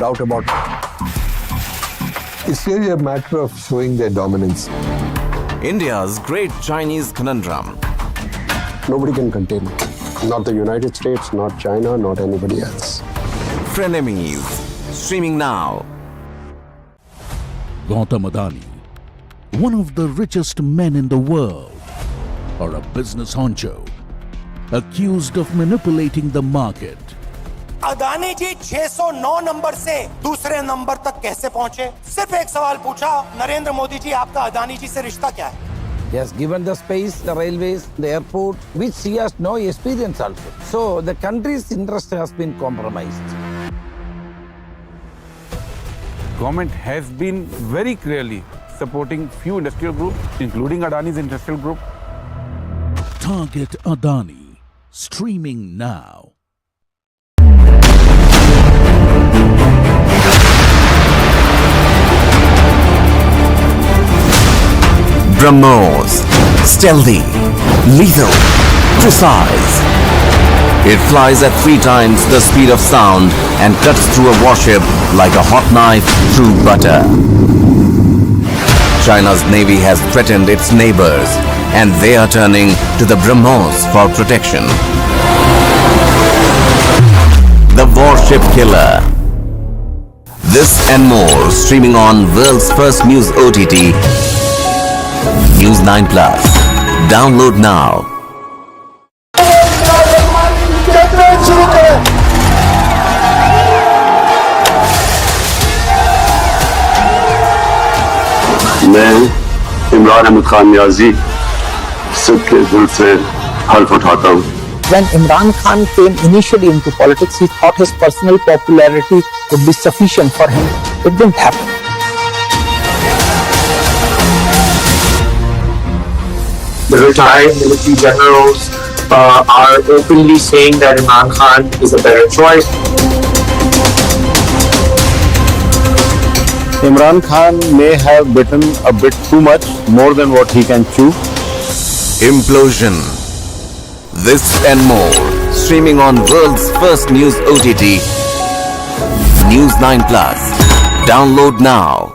doubt about it. It's really a matter of showing their dominance. India's great Chinese conundrum. Nobody can contain it. Not the United States, not China, not anybody else. Frenemies. Streaming now. Gautam Adani, one of the richest men in the world, or a business honcho, accused of manipulating the market. Adani ji 609 number से दूसरे number तक कैसे पहुंचे? सिर्फ एक सवाल पूछा, नरेंद्र मोदी जी आपका अदानी जी से रिश्ता क्या है? He has given the space, the railways, the airport, which he has no experience also. So the country's interest has been compromised. Government has been very clearly supporting few industrial groups, including Adani's industrial group. Target Adani, streaming now. BrahMos. Stealthy, lethal, precise. It flies at 3 times the speed of sound and cuts through a warship like a hot knife through butter. China's navy has threatened its neighbors, and they are turning to the BrahMos for protection. The warship killer. This and more streaming on world's first news OTT, News9 Plus. Download now. मैं इमरान अहमद खान नियाजी सबके दिल से हल्फ उठाता हूँ. When Imran Khan came initially into politics, he thought his personal popularity would be sufficient for him. It didn't happen. The retired military generals are openly saying that Imran Khan is a better choice. Imran Khan may have bitten a bit too much, more than what he can chew. Implosion. This and more streaming on world's first news OTT, News9 Plus. Download now.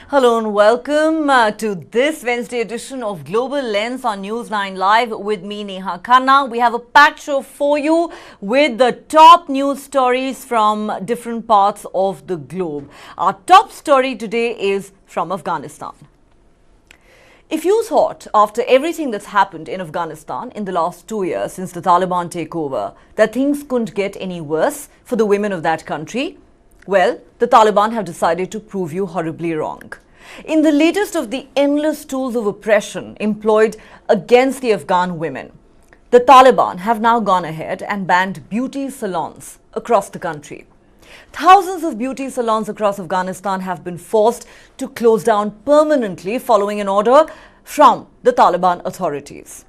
Hello and welcome to this Wednesday edition of Global Lens on News9 Live with me, Neha Khanna. We have a packed show for you with the top news stories from different parts of the globe. Our top story today is from Afghanistan. If you thought, after everything that's happened in Afghanistan in the last 2 years since the Taliban takeover, that things couldn't get any worse for the women of that country, well, the Taliban have decided to prove you horribly wrong. In the latest of the endless tools of oppression employed against the Afghan women, the Taliban have now gone ahead and banned beauty salons across the country. Thousands of beauty salons across Afghanistan have been forced to close down permanently following an order from the Taliban authorities.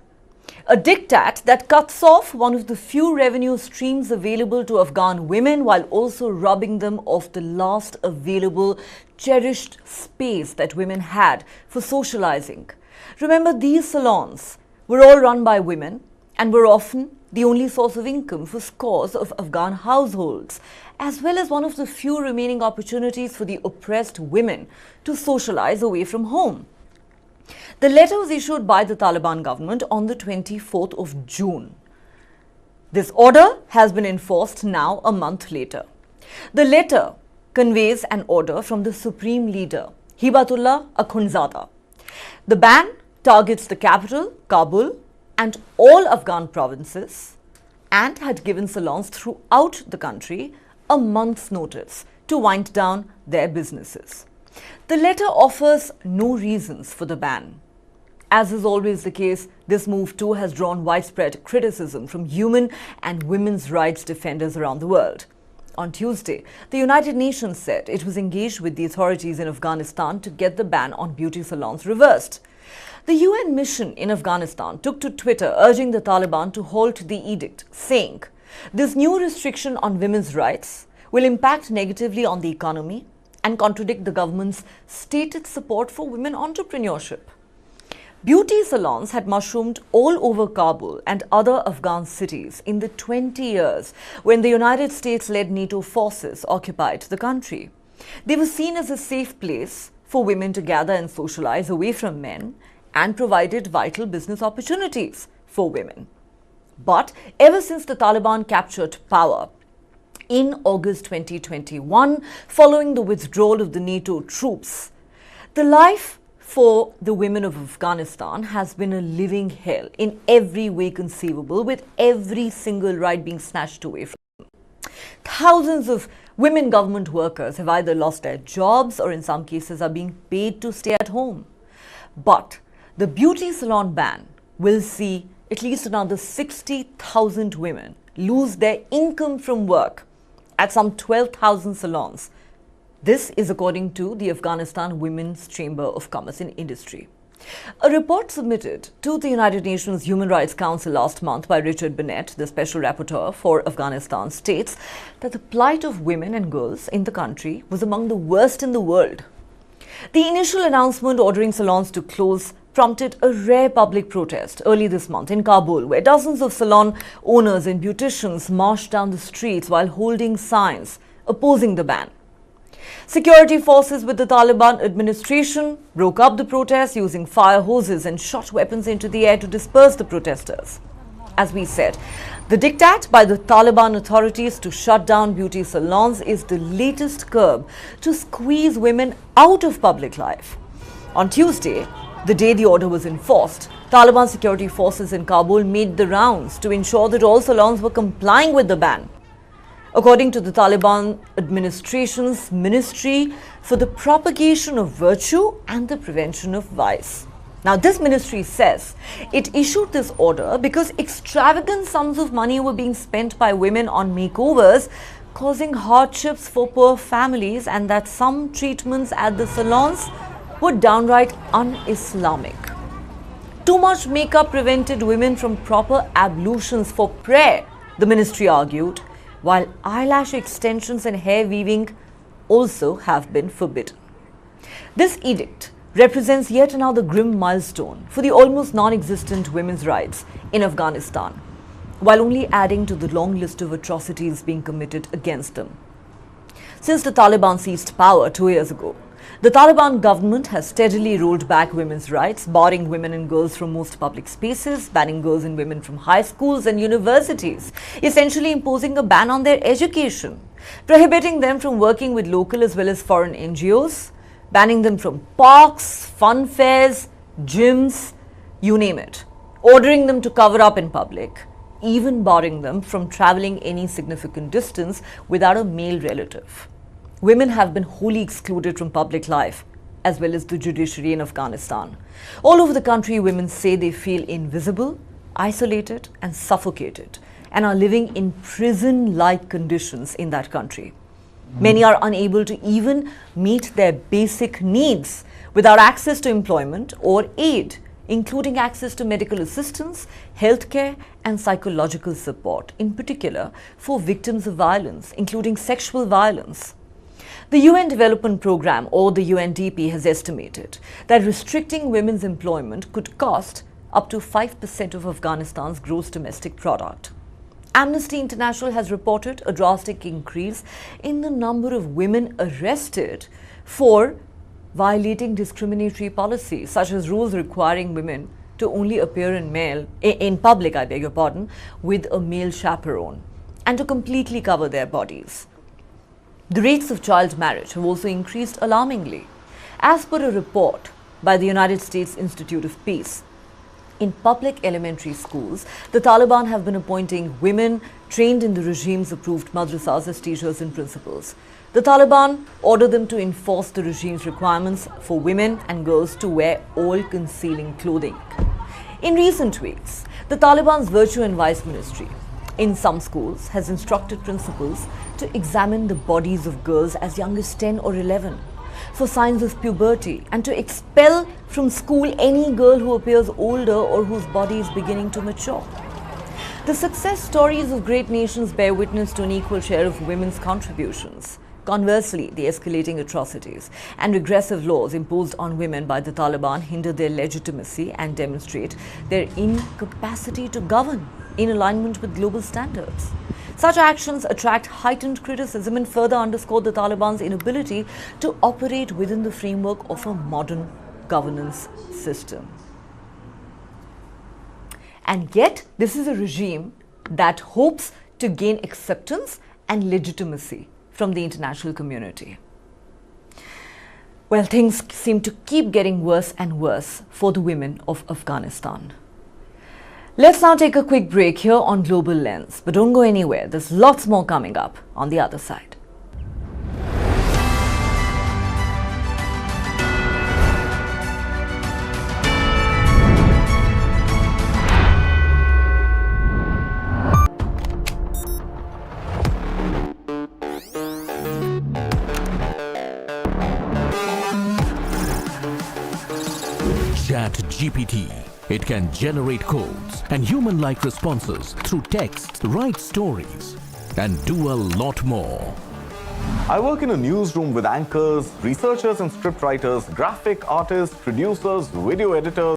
A diktat that cuts off one of the few revenue streams available to Afghan women while also robbing them of the last available cherished space that women had for socializing. Remember, these salons were all run by women and were often the only source of income for scores of Afghan households, as well as one of the few remaining opportunities for the oppressed women to socialize away from home. The letter was issued by the Taliban government on the 24th of June. This order has been enforced now a month later. The letter conveys an order from the supreme leader, Hibatullah Akhundzada. The ban targets the capital, Kabul, and all Afghan provinces, and had given salons throughout the country a month's notice to wind down their businesses. The letter offers no reasons for the ban. As is always the case, this move too has drawn widespread criticism from human and women's rights defenders around the world. On Tuesday, the United Nations said it was engaged with the authorities in Afghanistan to get the ban on beauty salons reversed. The UN mission in Afghanistan took to Twitter urging the Taliban to halt the edict, saying, "This new restriction on women's rights will impact negatively on the economy and contradict the government's stated support for women entrepreneurship. Beauty salons had mushroomed all over Kabul and other Afghan cities in the 20 years when the United States-led NATO forces occupied the country. They were seen as a safe place for women to gather and socialize away from men and provided vital business opportunities for women. But ever since the Taliban captured power in August 2021, following the withdrawal of the NATO troops, the life for the women of Afghanistan has been a living hell in every way conceivable, with every single right being snatched away from them. Thousands of women government workers have either lost their jobs or in some cases are being paid to stay at home. But the beauty salon ban will see at least another 60,000 women lose their income from work at some 12,000 salons. This is according to the Afghanistan Women's Chamber of Commerce and Industry. A report submitted to the United Nations Human Rights Council last month by Richard Bennett, the Special Rapporteur for Afghanistan, states that the plight of women and girls in the country was among the worst in the world. The initial announcement ordering salons to close prompted a rare public protest early this month in Kabul, where dozens of salon owners and beauticians marched down the streets while holding signs opposing the ban. Security forces with the Taliban administration broke up the protests using fire hoses and shot weapons into the air to disperse the protesters. As we said, the diktat by the Taliban authorities to shut down beauty salons is the latest curb to squeeze women out of public life. On Tuesday, the day the order was enforced, Taliban security forces in Kabul made the rounds to ensure that all salons were complying with the ban. According to the Taliban administration's Ministry for the Propagation of Virtue and the Prevention of Vice. Now, this ministry says it issued this order because extravagant sums of money were being spent by women on makeovers, causing hardships for poor families, and that some treatments at the salons were downright un-Islamic. Too much makeup prevented women from proper ablutions for prayer, the ministry argued, while eyelash extensions and hair weaving also have been forbidden. This edict represents yet another grim milestone for the almost non-existent women's rights in Afghanistan, while only adding to the long list of atrocities being committed against them. Since the Taliban seized power 2 years ago, the Taliban government has steadily rolled back women's rights, barring women and girls from most public spaces, banning girls and women from high schools and universities, essentially imposing a ban on their education, prohibiting them from working with local as well as foreign NGOs, banning them from parks, fun fairs, gyms, you name it, ordering them to cover up in public, even barring them from traveling any significant distance without a male relative. Women have been wholly excluded from public life, as well as the judiciary in Afghanistan. All over the country, women say they feel invisible, isolated, and suffocated, and are living in prison-like conditions in that country. Many are unable to even meet their basic needs without access to employment or aid, including access to medical assistance, healthcare, and psychological support, in particular for victims of violence, including sexual violence. The UN Development Programme, or the UNDP, has estimated that restricting women's employment could cost up to 5% of Afghanistan's gross domestic product. Amnesty International has reported a drastic increase in the number of women arrested for violating discriminatory policies, such as rules requiring women to only appear in public, with a male chaperone, and to completely cover their bodies. The rates of child marriage have also increased alarmingly. As per a report by the United States Institute of Peace, in public elementary schools, the Taliban have been appointing women trained in the regime's approved madrasas as teachers and principals. The Taliban ordered them to enforce the regime's requirements for women and girls to wear all concealing clothing. In recent weeks, the Taliban's Virtue and Vice Ministry in some schools has instructed principals to examine the bodies of girls as young as 10 or 11 for signs of puberty, and to expel from school any girl who appears older or whose body is beginning to mature. The success stories of great nations bear witness to an equal share of women's contributions. Conversely, the escalating atrocities and regressive laws imposed on women by the Taliban hinder their legitimacy and demonstrate their incapacity to govern in alignment with global standards. Such actions attract heightened criticism and further underscore the Taliban's inability to operate within the framework of a modern governance system. And yet, this is a regime that hopes to gain acceptance and legitimacy from the international community. Well, things seem to keep getting worse and worse for the women of Afghanistan. Let's now take a quick break here on Global Lens. But don't go anywhere, there's lots more coming up on the other side. ChatGPT. It can generate codes and human-like responses through text, write stories, and do a lot more. I work in a newsroom with anchors, researchers and scriptwriters, graphic artists, producers, video editors.